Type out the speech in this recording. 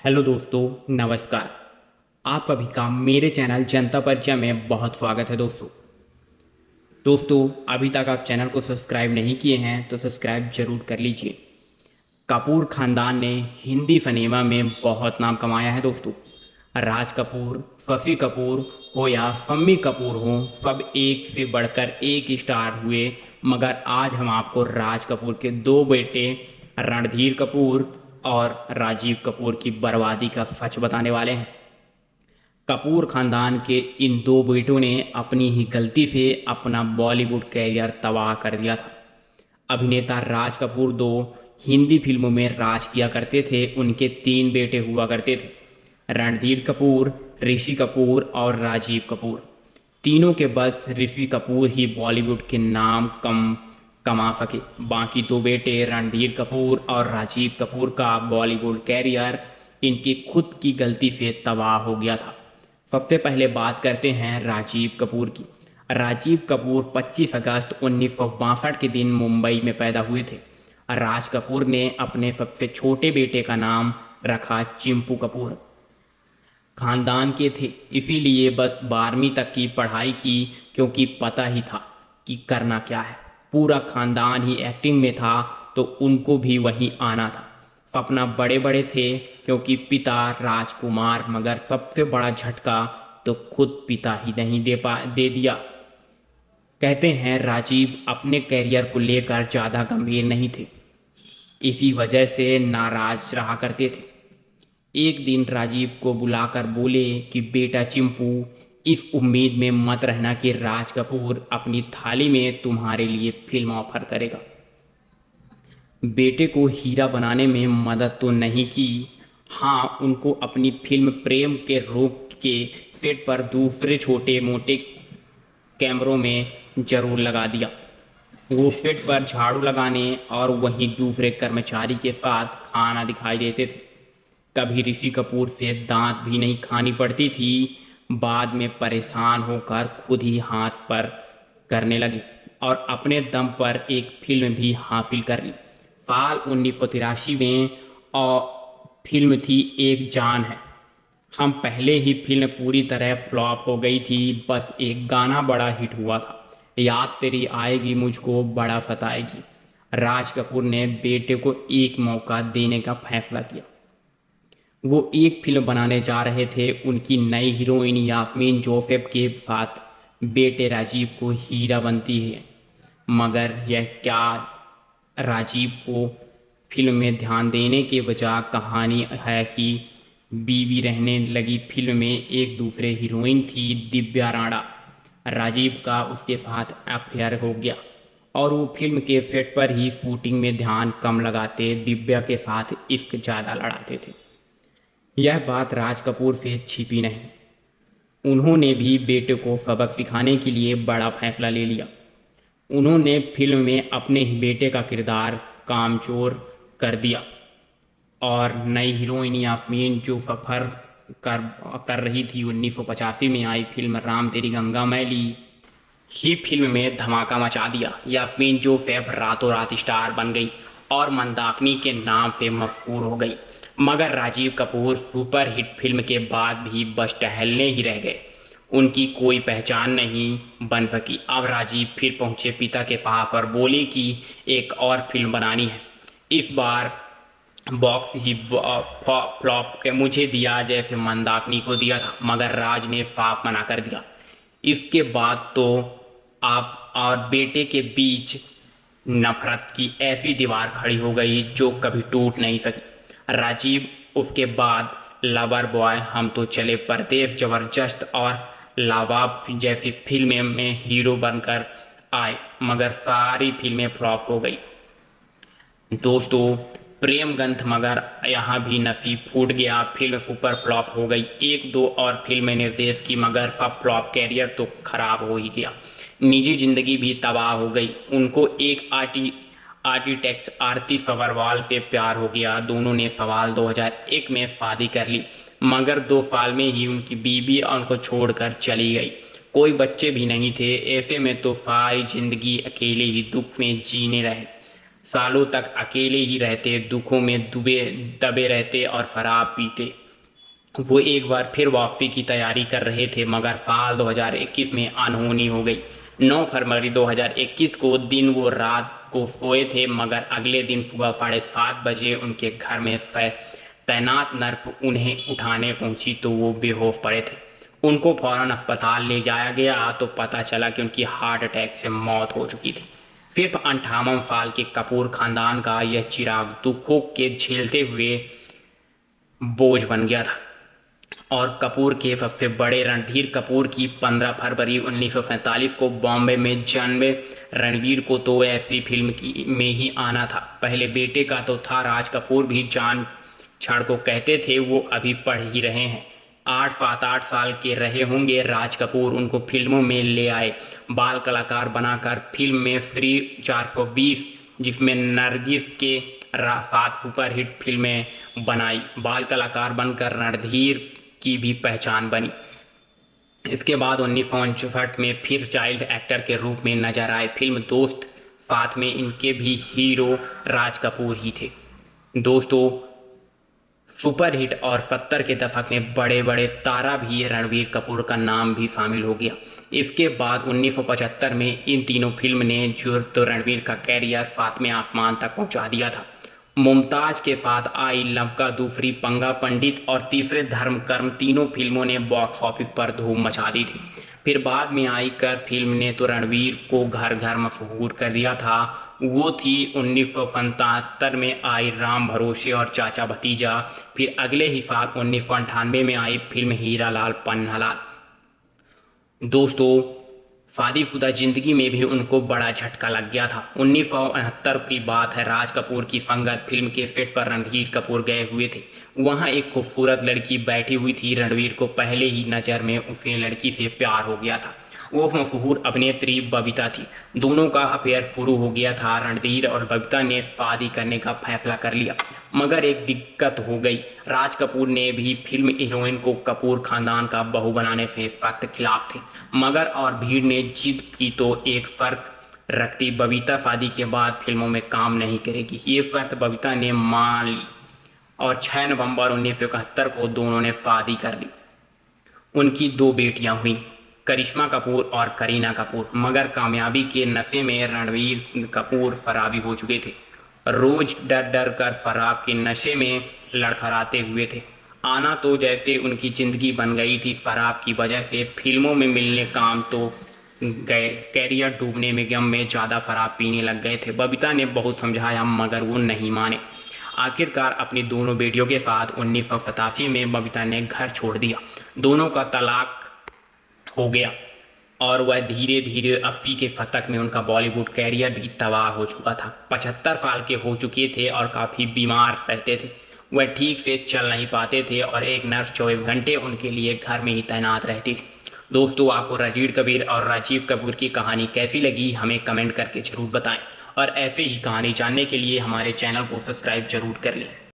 Hello दोस्तों, नमस्कार। आप सभी का मेरे चैनल जनता परिचय में बहुत स्वागत है। दोस्तों, अभी तक आप चैनल को सब्सक्राइब नहीं किए हैं तो सब्सक्राइब जरूर कर लीजिए। कपूर खानदान ने हिंदी सिनेमा में बहुत नाम कमाया है दोस्तों। राज कपूर, शशि कपूर हो या शम्मी कपूर हो, सब एक से बढ़कर एक स्टार हुए। मगर आज हम आपको राज कपूर के दो बेटे रणधीर कपूर और राजीव कपूर की बर्बादी का सच बताने वाले हैं। कपूर खानदान के इन दो बेटों ने अपनी ही गलती से अपना बॉलीवुड कैरियर तबाह कर दिया था। अभिनेता राज कपूर दो हिंदी फिल्मों में राज किया करते थे। उनके तीन बेटे हुआ करते थे, रणधीर कपूर, ऋषि कपूर और राजीव कपूर। तीनों के बस ऋषि कपूर ही बॉलीवुड के नाम कम कमा सके। बाकी दो बेटे रणधीर कपूर और राजीव कपूर का बॉलीवुड कैरियर इनकी खुद की गलती से तबाह हो गया था। सबसे पहले बात करते हैं राजीव कपूर की। राजीव कपूर 25 अगस्त 1962 के दिन मुंबई में पैदा हुए थे। राज कपूर ने अपने सबसे छोटे बेटे का नाम रखा चिंपू कपूर। खानदान के थे, इसीलिए बस 12वीं तक की पढ़ाई की, क्योंकि पता ही था कि करना क्या है। पूरा खानदान ही एक्टिंग में था तो उनको भी वहीं आना था। सपना बड़े बड़े थे क्योंकि पिता राजकुमार, मगर सबसे बड़ा झटका तो खुद पिता ही नहीं दे दिया। कहते हैं राजीव अपने कैरियर को लेकर ज़्यादा गंभीर नहीं थे, इसी वजह से नाराज रहा करते थे। एक दिन राजीव को बुलाकर बोले कि बेटा चिंपू, इस उम्मीद में मत रहना कि राज कपूर अपनी थाली में तुम्हारे लिए फिल्म ऑफर करेगा। बेटे को हीरा बनाने में मदद तो नहीं की, हाँ उनको अपनी फिल्म प्रेम के रोग के सेट पर दूसरे छोटे मोटे कैमरों में जरूर लगा दिया। वो सेट पर झाड़ू लगाने और वहीं दूसरे कर्मचारी के साथ खाना दिखाई देते थे। कभी ऋषि कपूर से दांत भी नहीं खानी पड़ती थी। बाद में परेशान होकर खुद ही हाथ पर करने लगे और अपने दम पर एक फिल्म भी हासिल कर ली। साल 1983 में और फिल्म थी एक जान है। हम पहले ही फिल्म पूरी तरह फ्लॉप हो गई थी, बस एक गाना बड़ा हिट हुआ था, याद तेरी आएगी मुझको बड़ा सताएगी। राज कपूर ने बेटे को एक मौका देने का फैसला किया। वो एक फिल्म बनाने जा रहे थे उनकी नई हीरोइन यास्मीन जोसेफ के साथ। बेटे राजीव को हीरा बनती है, मगर यह क्या, राजीव को फिल्म में ध्यान देने के बजाय कहानी है कि बीवी रहने लगी फिल्म में एक दूसरे हीरोइन थी दिव्या राणा। राजीव का उसके साथ अफेयर हो गया और वो फिल्म के सेट पर ही शूटिंग में ध्यान कम लगाते, दिव्या के साथ इश्क ज़्यादा लड़ाते थे। यह बात राज कपूर से छिपी नहीं। उन्होंने भी बेटे को सबक सिखाने के लिए बड़ा फैसला ले लिया। उन्होंने फिल्म में अपने ही बेटे का किरदार कामचोर कर दिया और नई हीरोइन यास्मीन जो सफ़र कर कर रही थी 1985 में आई फिल्म राम तेरी गंगा मैली ही फिल्म में धमाका मचा दिया। यास्मीन जोसेफ रातों रात स्टार बन गई और मंदाकिनी के नाम से मशहूर हो गई। मगर राजीव कपूर सुपरहिट फिल्म के बाद भी बस टहलने ही रह गए, उनकी कोई पहचान नहीं बन सकी। अब राजीव फिर पहुंचे पिता के पास और बोले कि एक और फिल्म बनानी है, इस बार बॉक्स ही फ्लॉप के मुझे दिया जैसे मंदाकिनी को दिया था। मगर राज ने साफ मना कर दिया। इसके बाद तो आप और बेटे के बीच नफरत की ऐसी दीवार खड़ी हो गई जो कभी टूट नहीं सकी। राजीव उसके बाद लवर बॉय, हम तो चले परदेश, जबरदस्त और लावाब जैसी फिल्में में हीरो बनकर आए, मगर सारी फिल्में फ्लॉप हो गई। दोस्तों, प्रेम ग्रंथ मगर यहाँ भी नसीब फूट गया, फिल्म सुपर फ्लॉप हो गई। एक दो और फिल्में निर्देश की मगर सब फ्लॉप, कैरियर तो खराब हो ही गया। निजी जिंदगी भी तबाह हो गई। उनको एक आर्किटेक्ट आरती सवरवाल से प्यार हो गया। दोनों ने सवाल 2001 में शादी कर ली, मगर 2 साल में ही उनकी बीवी उनको छोड़कर चली गई। कोई बच्चे भी नहीं थे। ऐसे में तो सारी जिंदगी अकेले ही दुख में जीने रहे। सालों तक अकेले ही रहते, दुखों में दबे रहते और शराब पीते। वो एक बार फिर वापसी की तैयारी कर रहे थे, मगर साल 2021 में अनहोनी हो गई। 9 फरवरी 2021 को दिन वो रात को सोए थे, मगर अगले दिन सुबह 7:30 बजे उनके घर में तैनात नर्स उन्हें उठाने पहुंची तो वो बेहोश पड़े थे। उनको फौरन अस्पताल ले जाया गया तो पता चला कि उनकी हार्ट अटैक से मौत हो चुकी थी। सिर्फ 58 साल के कपूर खानदान का यह चिराग दुखों के झेलते हुए बोझ बन गया था। और कपूर के सबसे बड़े रणधीर कपूर की 15 फरवरी 1947 को बॉम्बे में जन्म। रणवीर को तो ऐसी फिल्म में ही आना था। पहले बेटे का तो था। राज कपूर भी जान छाड़ को कहते थे वो अभी पढ़ ही रहे हैं। 8 साल के रहे होंगे राज कपूर, उनको फिल्मों में ले आए, बाल कलाकार बनाकर फिल्म में फ्री 420, जिसमें नरगिस के 7 सुपरहिट फिल्में बनाई। बाल कलाकार बनकर रणधीर की भी पहचान बनी। इसके बाद 1959 में फिर चाइल्ड एक्टर के रूप में नजर आए फिल्म दोस्त, साथ में इनके भी हीरो राज कपूर ही थे। दोस्तों, सुपरहिट और 70 के दशक में बड़े बड़े तारा भी रणवीर कपूर का नाम भी शामिल हो गया। इसके बाद 1975 में इन तीनों फिल्म ने जो तो रणवीर का कैरियर 7वें आसमान तक पहुंचा दिया था। मुमताज के साथ आई लव का दूसरी, पंगा पंडित और तीसरे धर्म कर्म, तीनों फिल्मों ने बॉक्स ऑफिस पर धूम मचा दी थी। फिर बाद में आई कर फिल्म ने तो रणवीर को घर घर मशहूर कर दिया था। वो थी 1977 में आई राम भरोसे और चाचा भतीजा। फिर अगले ही साल 1998 में आई फिल्म हीरा लाल पन्नालाल। दोस्तों, शादीशुदा जिंदगी में भी उनको बड़ा झटका लग गया था। 1969 की बात है। राज कपूर की संगत फिल्म के सेट पर रणधीर कपूर गए हुए थे। वहां एक खूबसूरत लड़की बैठी हुई थी। रणवीर को पहले ही नज़र में उसे लड़की से प्यार हो गया था। वो मशहूर अभिनेत्री बबीता थी। दोनों का अफेयर शुरू हो गया था। रणधीर और बबीता ने शादी करने का फैसला कर लिया, मगर एक दिक्कत हो गई। राज कपूर ने भी फिल्म हीरोइन को कपूर खानदान का बहू बनाने से सख्त खिलाफ थे, मगर और भीड़ ने जिद की तो एक शर्त रखती, बबीता शादी के बाद फिल्मों में काम नहीं करेगी। ये शर्त बबीता ने मान ली और 6 नवंबर 1971 को दोनों ने शादी कर ली। उनकी 2 बेटियां हुईं, करिश्मा कपूर और करीना कपूर। मगर कामयाबी के नशे में रणवीर कपूर शराबी हो चुके थे। रोज डर डर कर शराब के नशे में लड़खड़ाते हुए थे। आना तो जैसे उनकी जिंदगी बन गई थी। शराब की वजह से फिल्मों में मिलने काम तो गए, कैरियर डूबने में गम में ज़्यादा शराब पीने लग गए थे। बबीता ने बहुत समझाया, मगर वो नहीं माने। आखिरकार अपनी दोनों बेटियों के साथ 1987 में बबीता ने घर छोड़ दिया। दोनों का तलाक हो गया और वह धीरे धीरे 80 के शतक में उनका बॉलीवुड कैरियर भी तबाह हो चुका था। 75 साल के हो चुके थे और काफ़ी बीमार रहते थे। वह ठीक से चल नहीं पाते थे और एक नर्स 24 घंटे उनके लिए घर में ही तैनात रहती थी। दोस्तों, आपको रणबीर कपूर और राजीव कपूर की कहानी कैसी लगी हमें कमेंट करके ज़रूर बताएं और ऐसे ही कहानी जानने के लिए हमारे चैनल को सब्सक्राइब जरूर कर लें।